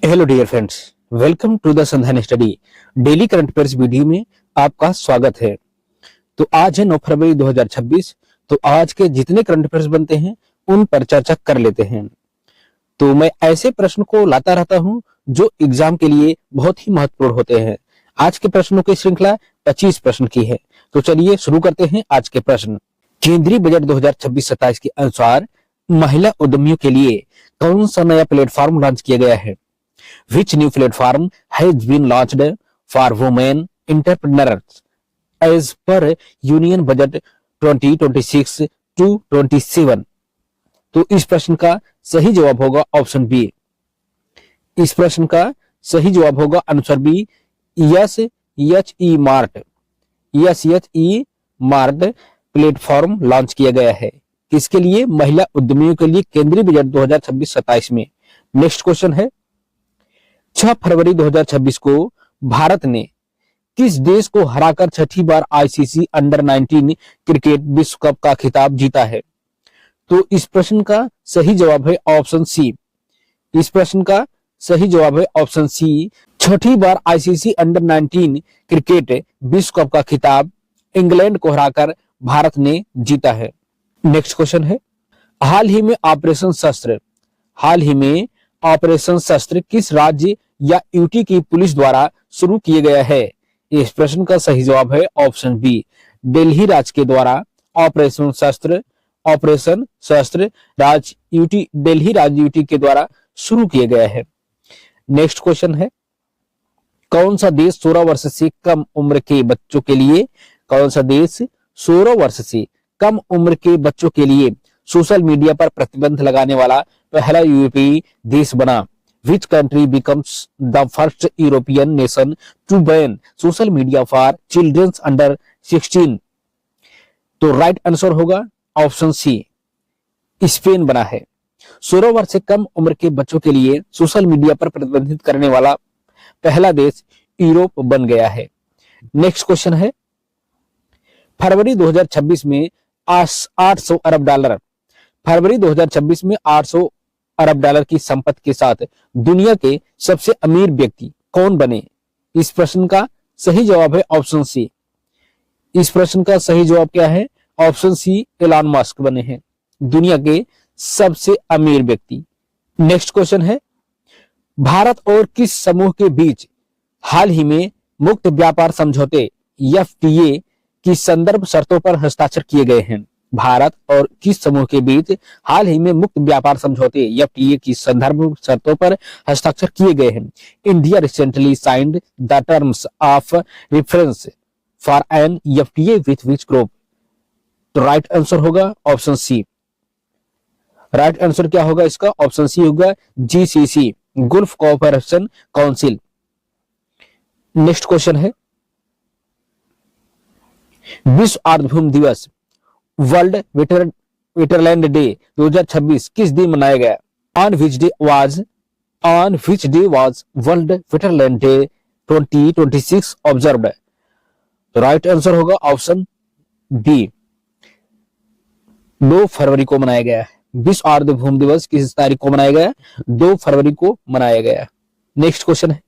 Hello dear friends, welcome to the Sandhan study daily current affairs video में आपका स्वागत है। तो आज है 9 फरवरी 2026। तो आज के जितने करंट अफेयर्स बनते हैं उन पर चर्चा कर लेते हैं। तो मैं ऐसे प्रश्न को लाता रहता हूं जो एग्जाम के लिए बहुत ही महत्वपूर्ण होते हैं। आज के प्रश्नों की श्रृंखला 25 प्रश्न की है। तो चलिए शुरू करते हैं आज के प्रश्न। केंद्रीय बजट 2026-27 के अनुसार महिला उद्यमियों के लिए कौन सा नया प्लेटफॉर्म लॉन्च किया गया है? Which new platform has been launched for women entrepreneurs as per Union Budget 2026 to 27? तो इस प्रश्न का सही जवाब होगा ऑप्शन बी। इस प्रश्न का सही जवाब होगा answer B, yes H E mart. Yes H E mart platform launch किया गया है। किसके लिए? महिला उद्यमियों के लिए केंद्रीय बजट 2026-27 में। नेक्स्ट क्वेश्चन है, 6 फरवरी 2026 को भारत ने किस देश को हराकर छठी बार आईसीसी अंडर 19 क्रिकेट विश्व कप का खिताब जीता है? तो इस प्रश्न का सही जवाब है ऑप्शन सी। इस प्रश्न का सही जवाब है ऑप्शन सी। छठी बार आईसीसी अंडर 19 क्रिकेट विश्व कप का खिताब इंग्लैंड को हराकर भारत ने जीता है। नेक्स्ट क्वेश्चन है, हाल ही में ऑपरेशन शस्त्र किस राज्य या यूटी की पुलिस द्वारा शुरू किया गया है? इस प्रश्न का सही जवाब है ऑप्शन बी, दिल्ली राज्य के द्वारा ऑपरेशन शस्त्र दिल्ली राज्य यूटी के द्वारा शुरू किया गया है। नेक्स्ट क्वेश्चन है, कौन सा देश 16 वर्ष से कम उम्र के बच्चों के लिए 16 वर्ष से कम उम्र के बच्चों के लिए सोशल मीडिया पर प्रतिबंध लगाने वाला पहला यूरोपीय देश बना? Which country becomes the first European nation to ban social media for children under 16? तो राइट आंसर होगा ऑप्शन सी, स्पेन बना है। 16 वर्ष से कम उम्र के बच्चों के लिए सोशल मीडिया पर प्रतिबंधित करने वाला पहला देश यूरोप बन गया है। नेक्स्ट क्वेश्चन है, फरवरी 2026 में 800 अरब डॉलर फरवरी 2026 में 800 अरब डॉलर की संपत्ति के साथ दुनिया के सबसे अमीर व्यक्ति कौन बने? इस प्रश्न का सही जवाब है ऑप्शन सी। इस प्रश्न का सही जवाब क्या है? ऑप्शन सी, एलन मस्क बने हैं दुनिया के सबसे अमीर व्यक्ति। नेक्स्ट क्वेश्चन है, भारत और किस समूह के बीच हाल ही में मुक्त व्यापार समझौते एफटीए की संदर्भ शर्तों पर हस्ताक्षर किए गए हैं? भारत और किस समूह के बीच हाल ही में मुक्त व्यापार समझौते एफटीए की संदर्भ शर्तों पर हस्ताक्षर किए गए हैं? India recently signed the terms of reference for an FTA with which group? तो राइट आंसर होगा ऑप्शन सी। राइट आंसर क्या होगा इसका? ऑप्शन सी होगा GCC, Gulf Cooperation Council. Next question है, विश्व आर्द्रभूमि दिवस वर्ल्ड वेटरलैंड डे 2026 किस दिन मनाया गया? On which day was world wetland day 2026 observed? तो राइट आंसर होगा ऑप्शन बी, 2 फरवरी को मनाया गया है। विश्व आर्द्रभूमि दिवस किस तारीख को मनाया गया? 2 फरवरी को मनाया गया। नेक्स्ट क्वेश्चन है,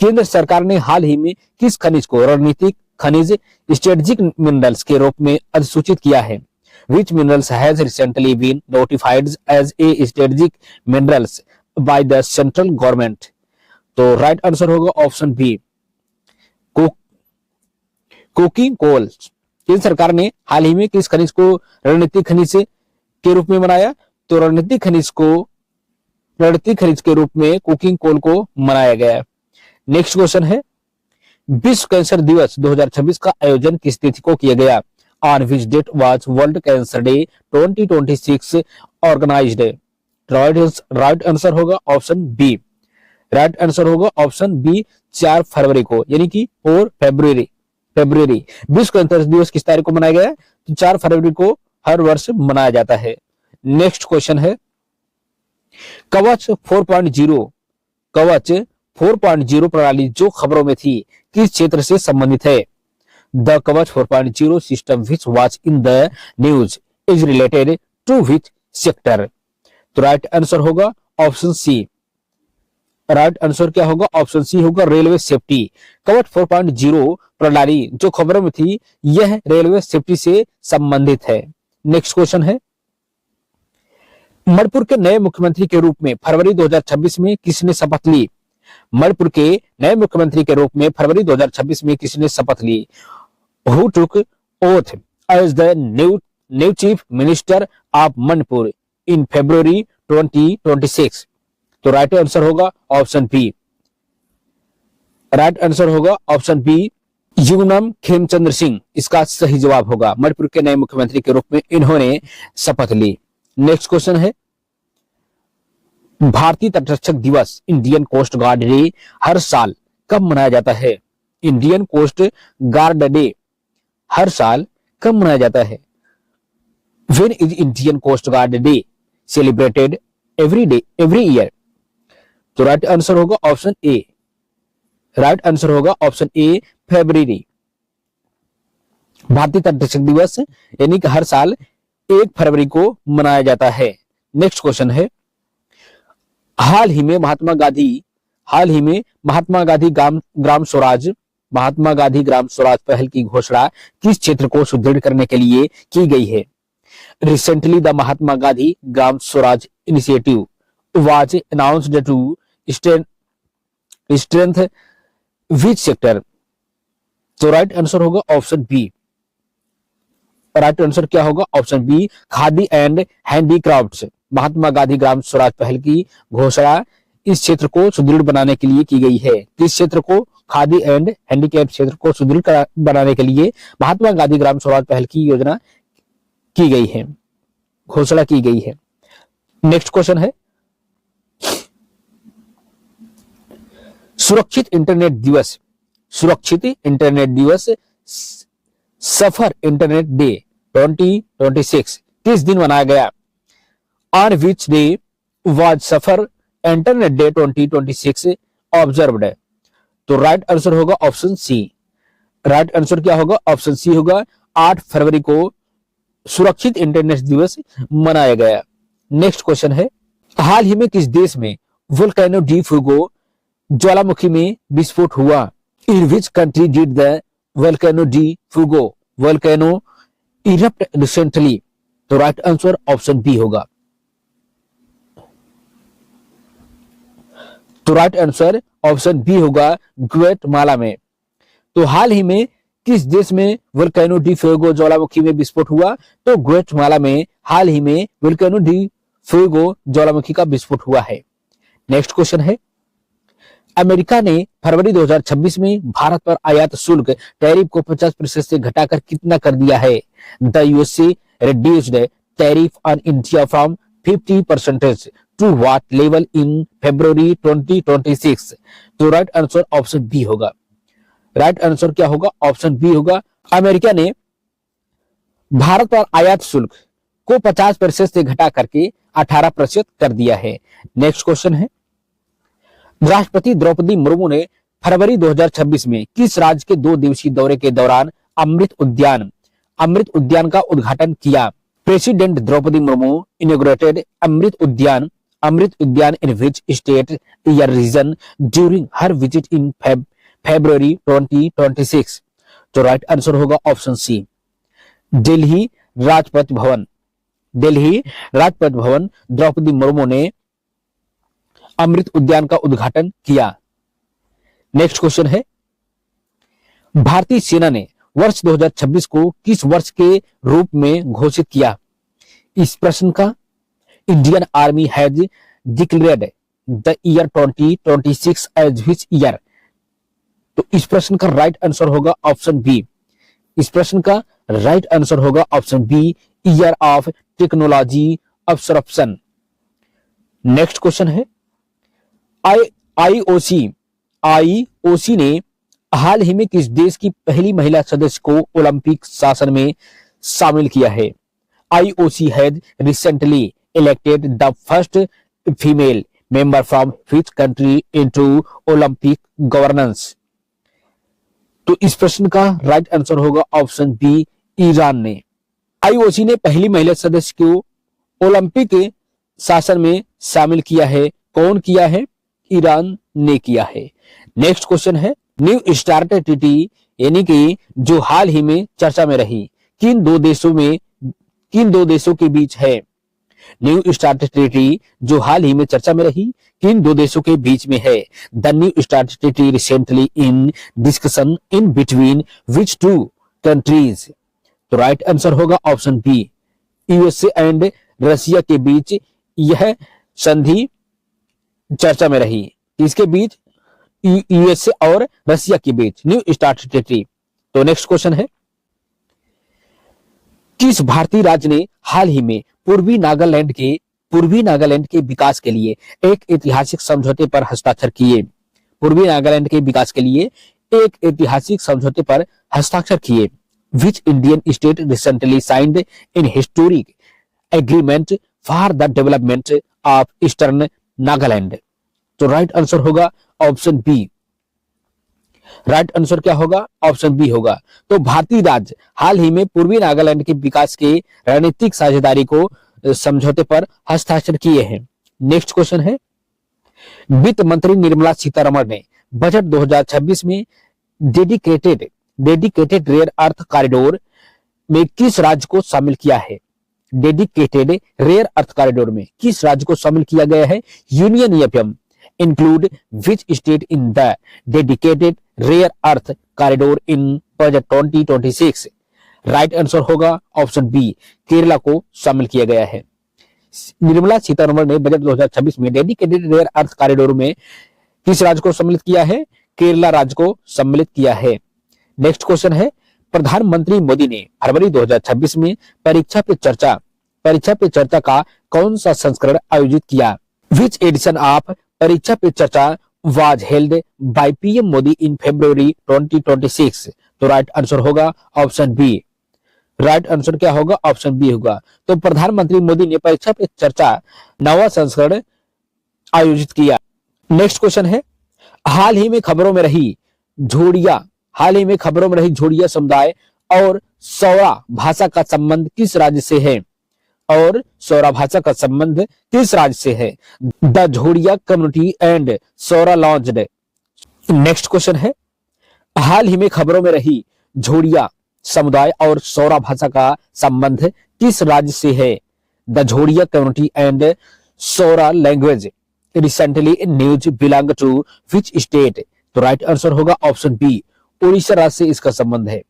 केंद्र सरकार ने हाल ही में किस खनिज को रणनीतिक खनिज स्ट्रेटेजिक मिनरल्स के रूप में अधिसूचित किया है? Which minerals has recently been notified as a strategic minerals by the central government? तो राइट आंसर होगा ऑप्शन बी, कोकिंग कोल। केंद्र सरकार ने हाल ही में किस खनिज को रणनीतिक खनिज के रूप में बनाया? तो रणनीतिक खनिज के रूप में कोकिंग कोल को मनाया गया। नेक्स्ट क्वेश्चन है, विश्व कैंसर दिवस 2026 का आयोजन किस तिथि को किया गया? On which date was World Cancer Day 2026 organised? Right answer होगा ऑप्शन बी। राइट आंसर होगा ऑप्शन बी, 4 फरवरी को, यानी कि 4 फरवरी। विश्व कैंसर दिवस किस तारीख को मनाया गया? तो 4 फरवरी को हर वर्ष मनाया जाता है। नेक्स्ट क्वेश्चन है, कवच 4.0 प्रणाली जो खबरों में थी किस क्षेत्र से संबंधित है? The Kavach 4.0 system which was in the news is related to which sector? तो राइट आंसर होगा ऑप्शन सी, राइट आंसर क्या होगा? ऑप्शन सी होगा रेलवे सेफ्टी। कवच 4.0 प्रणाली जो खबरों में थी, यह रेलवे सेफ्टी से संबंधित है। नेक्स्ट क्वेश्चन है, मणिपुर के नए मुख्यमंत्री के रूप में फरवरी 2026 में किसने शपथ ली? मणिपुर के नए मुख्यमंत्री के रूप में फरवरी 2026 में किसने शपथ ली? Who took oath as the new chief minister of Manipur in February 2026? तो राइट आंसर होगा ऑप्शन बी। राइट आंसर होगा ऑप्शन बी, युगनम खेमचंद्र सिंह इसका सही जवाब होगा। मणिपुर के नए मुख्यमंत्री के रूप में इन्होंने शपथ ली। नेक्स्ट क्वेश्चन है, भारतीय तटरक्षक दिवस इंडियन कोस्ट गार्ड डे हर साल कब मनाया जाता है? इंडियन कोस्ट गार्ड डे हर साल कब मनाया जाता है? When is Indian Coast Guard Day celebrated every year? तो राइट आंसर होगा ऑप्शन ए। राइट आंसर होगा ऑप्शन ए, फरवरी। भारतीय तटरक्षक दिवस यानी कि हर साल 1 फरवरी को मनाया जाता है। नेक्स्ट क्वेश्चन है, हाल ही में महात्मा गांधी ग्राम स्वराज पहल की घोषणा किस क्षेत्र को सुदृढ़ करने के लिए की गई है? Recently the Mahatma Gandhi Gram Swaraj initiative was announced to strength which sector? तो राइट आंसर होगा ऑप्शन बी। राइट आंसर क्या होगा? Option B, khadi and handicrafts. Mahatma Gandhi Gram Swaraj पहल की घोषणा इस क्षेत्र को सुदृढ़ बनाने के लिए की गई है। किस क्षेत्र को? खादी एंड हैंडीक्राफ्ट क्षेत्र को सुदृढ़ बनाने के लिए महात्मा गांधी ग्राम स्वराज पहल की योजना की गई है, घोषणा की गई है। नेक्स्ट क्वेश्चन है, सुरक्षित इंटरनेट दिवस सफर इंटरनेट डे 2026 किस दिन मनाया गया? On which day was suffer internet day 2026 observed? तो राइट आंसर होगा ऑप्शन सी। राइट आंसर क्या होगा? ऑप्शन सी होगा, 8 फरवरी को सुरक्षित इंटरनेट दिवस मनाया गया। नेक्स्ट क्वेश्चन है, हाल ही में किस देश में वोल्केनो डी फ्यूगो ज्वालामुखी में विस्फोट हुआ? In which country did the volcano de Fuego volcano erupt recently? तो राइट आंसर ऑप्शन बी होगा। तो राइट आंसर ऑप्शन बी होगा, ग्वाटेमाला में। तो हाल ही में किस देश में वोल्केनो डी फ्यूगो ज्वालामुखी में विस्फोट हुआ? तो ग्वाटेमाला में हाल ही में वोल्केनो डी फ्यूगो ज्वालामुखी का विस्फोट हुआ है। नेक्स्ट क्वेश्चन है, अमेरिका ने फरवरी 2026 में भारत पर आयात शुल्क टैरिफ को 50% से घटाकर कितना कर दिया है? The USA reduced tariff on India from 50% to what level in February 2026? तो राइट आंसर ऑप्शन बी होगा। राइट आंसर क्या होगा? ऑप्शन बी होगा, अमेरिका ने भारत पर आयात शुल्क को 50% से घटा करके 18% कर दिया है। नेक्स्ट क्वेश्चन है, राष्ट्रपति द्रौपदी मुर्मू ने फरवरी 2026 में किस राज्य के 2 दिवसीय दौरे के दौरान अमृत उद्यान का उद्घाटन किया? प्रेसिडेंट द्रौपदी मुर्मू इनॉग्रेटेड अमृत उद्यान इन विच स्टेट या reason during her visit in February 2026? तो राइट आंसर होगा ऑप्शन सी, दिल्ली राजपथ भवन। द्रौपदी मुर्मू ने अमृत उद्यान का उद्घाटन किया। नेक्स्ट क्वेश्चन है, भारतीय सेना ने वर्ष 2026 को किस वर्ष के रूप में घोषित किया? इस प्रश्न का Indian army has declared the year 2026 as which year? तो इस प्रश्न का राइट आंसर होगा ऑप्शन बी। इस प्रश्न का राइट आंसर होगा option B, year of technology absorption. Next question है, आईओसी ने हाल ही में किस देश की पहली महिला सदस्य को ओलंपिक शासन में शामिल किया है? IOC has recently elected the first female member from which country into Olympic governance? तो इस प्रश्न का राइट आंसर होगा ऑप्शन बी, ईरान ने। आईओसी ने पहली महिला सदस्य को ओलंपिक शासन में शामिल किया है। कौन किया है? ईरान ने किया है। नेक्स्ट क्वेश्चन है न्यू स्टार्ट ट्रीटी यानी कि जो हाल ही में चर्चा में रही किन दो देशों के बीच है। न्यू स्टार्ट ट्रीटी जो हाल ही में चर्चा में रही किन दो देशों के बीच में है। The new START treaty recently in discussion in between which two countries. तो राइट आंसर होगा option B, USA and Russia के बीच यह संधि चर्चा में रही। इसके बीच यूएसए और रशिया के बीच न्यू स्टार्ट ट्रीटी। तो नेक्स्ट क्वेश्चन है किस भारतीय राज्य ने हाल ही में पूर्वी नागालैंड के विकास के लिए एक ऐतिहासिक समझौते पर हस्ताक्षर किए। पूर्वी नागालैंड के विकास के लिए एक ऐतिहासिक समझौते पर हस्ताक्षर किए। Which Indian state recently signed an historic agreement for the development of Eastern Nagaland? तो राइट आंसर होगा ऑप्शन बी। राइट आंसर क्या होगा? ऑप्शन बी होगा। तो भारतीय राज्य हाल ही में पूर्वी नागालैंड के विकास के रणनीतिक साझेदारी को समझौते पर हस्ताक्षर किए हैं। नेक्स्ट क्वेश्चन है वित्त मंत्री निर्मला सीतारमण ने बजट 2026 में डेडिकेटेड रेयर अर्थ कॉरिडोर में किस राज्य को शामिल किया है। डेडिकेटेड रेयर अर्थ कॉरिडोर में किस राज्य को शामिल किया गया है। Union FM include which state in the dedicated rare earth corridor in budget 2026। Right answer होगा ऑप्शन बी, केरला को शामिल किया गया है। निर्मला सीतारमण ने बजट 2026 में डेडिकेटेड रेयर अर्थ कॉरिडोर में किस राज्य को सम्मिलित किया है। केरला राज्य को सम्मिलित किया है। नेक्स्ट क्वेश्चन है प्रधानमंत्री मोदी ने फरवरी 2026 में परीक्षा पे चर्चा का कौन सा संस्करण आयोजित किया। Which edition of Pariksha Pe Charcha was held by PM Modi in February 2026। तो राइट आंसर होगा ऑप्शन बी। राइट आंसर क्या होगा? ऑप्शन बी होगा। तो प्रधानमंत्री मोदी ने परीक्षा पे चर्चा 9वां संस्करण आयोजित किया। नेक्स्ट क्वेश्चन है हाल ही में खबरों में रही झोड़िया समुदाय और सौरा भाषा का संबंध किस राज्य से है। The Jhodia community and Saura language. Next question है हाल ही में खबरों में रही झोड़िया समुदाय और सौरा भाषा का संबंध किस राज्य से है। The Jhodia community and Saura language recently in news belong to which state. तो राइट आंसर होगा ऑप्शन बी, उड़ीसा राज्य से इसका संबंध है।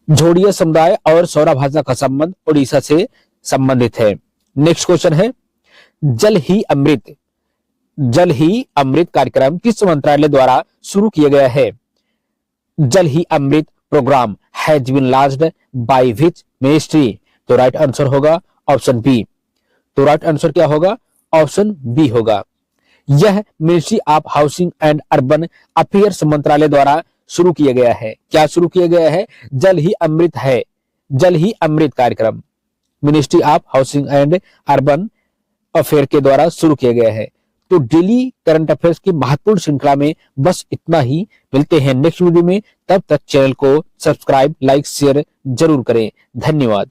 झोड़िया समुदाय और सौरा भाषा का संबंध उड़ीसा से संबंधित है। नेक्स्ट क्वेश्चन है जल ही अमृत कार्यक्रम किस मंत्रालय द्वारा शुरू किया गया है। Jal Hi Amrit programme has been launched by which ministry. तो राइट आंसर होगा ऑप्शन बी। तो राइट आंसर क्या होगा? ऑप्शन बी होगा। यह ministry of housing and urban affairs मंत्रालय द्वारा शुरू किया गया है। क्या शुरू किया गया है? जल ही अमृत कार्यक्रम ministry of housing and urban affair के द्वारा शुरू किया गया है। तो डेली करंट अफेयर्स की महत्वपूर्ण श्रृंखला में बस इतना ही। मिलते हैं नेक्स्ट वीडियो में, तब तक चैनल को सब्सक्राइब, लाइक, शेयर जरूर करें। धन्यवाद।